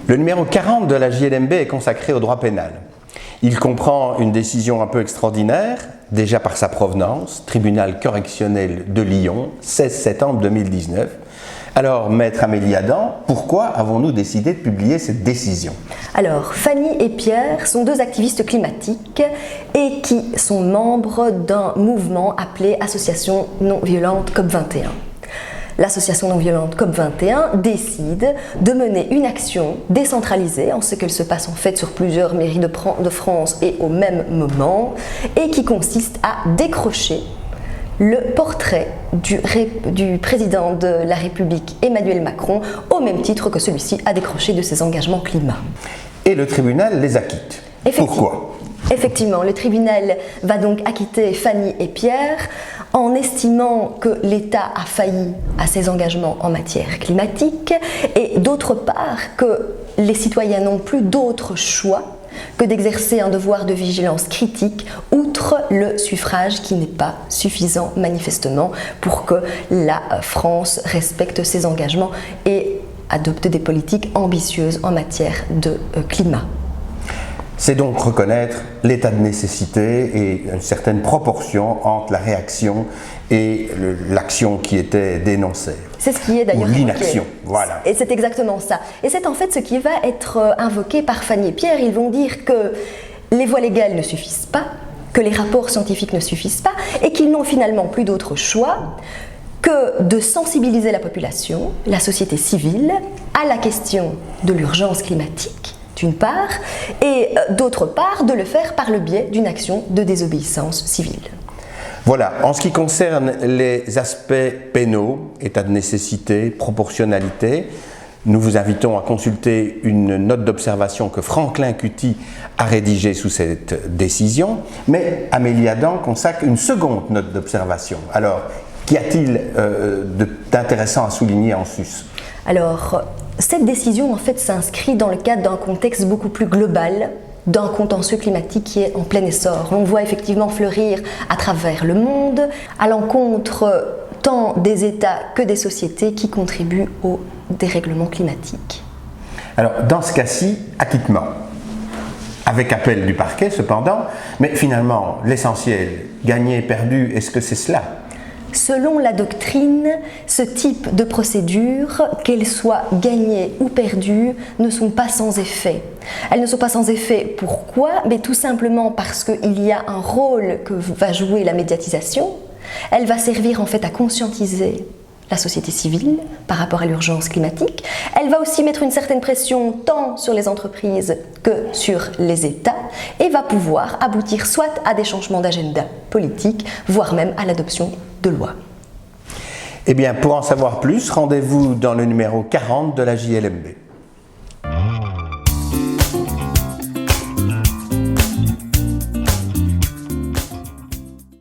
Le numéro 40 de la JLMB est consacré au droit pénal. Il comprend une décision un peu extraordinaire, déjà par sa provenance, tribunal correctionnel de Lyon, 16 septembre 2019. Alors, maître Amélie Adam, pourquoi avons-nous décidé de publier cette décision? Alors, Fanny et Pierre sont deux activistes climatiques et qui sont membres d'un mouvement appelé Association non violente COP21. L'association non violente COP21 décide de mener une action décentralisée, en ce qu'elle se passe en fait sur plusieurs mairies de France et au même moment, et qui consiste à décrocher le portrait du président de la République Emmanuel Macron, au même titre que celui-ci a décroché de ses engagements climat. Et le tribunal les acquitte. Pourquoi? Effectivement, le tribunal va donc acquitter Fanny et Pierre en estimant que l'État a failli à ses engagements en matière climatique et d'autre part que les citoyens n'ont plus d'autre choix que d'exercer un devoir de vigilance critique outre le suffrage qui n'est pas suffisant manifestement pour que la France respecte ses engagements et adopte des politiques ambitieuses en matière de climat. C'est donc reconnaître l'état de nécessité et une certaine proportion entre la réaction et l'action qui était dénoncée. C'est ce qui est d'ailleurs l'inaction, voilà. Et c'est exactement ça. Et c'est en fait ce qui va être invoqué par Fanny et Pierre. Ils vont dire que les voies légales ne suffisent pas, que les rapports scientifiques ne suffisent pas et qu'ils n'ont finalement plus d'autre choix que de sensibiliser la population, la société civile, à la question de l'urgence climatique, d'une part, et d'autre part, de le faire par le biais d'une action de désobéissance civile. Voilà, en ce qui concerne les aspects pénaux, état de nécessité, proportionnalité, nous vous invitons à consulter une note d'observation que Franklin Cutty a rédigée sous cette décision, mais Amélie Adam consacre une seconde note d'observation. Alors, qu'y a-t-il d'intéressant à souligner en sus? Alors, cette décision en fait s'inscrit dans le cadre d'un contexte beaucoup plus global, d'un contentieux climatique qui est en plein essor. On voit effectivement fleurir à travers le monde, à l'encontre tant des États que des sociétés qui contribuent au dérèglement climatique. Alors, dans ce cas-ci, acquittement, avec appel du parquet cependant, mais finalement, l'essentiel, gagné, perdu, est-ce que c'est cela? Selon la doctrine, ce type de procédures, qu'elles soient gagnées ou perdues, ne sont pas sans effet. Elles ne sont pas sans effet, pourquoi? Mais tout simplement parce qu'il y a un rôle que va jouer la médiatisation. Elle va servir en fait à conscientiser la société civile par rapport à l'urgence climatique. Elle va aussi mettre une certaine pression tant sur les entreprises que sur les États et va pouvoir aboutir soit à des changements d'agenda politique, voire même à l'adoption de lois. Eh bien, pour en savoir plus, rendez-vous dans le numéro 40 de la JLMB.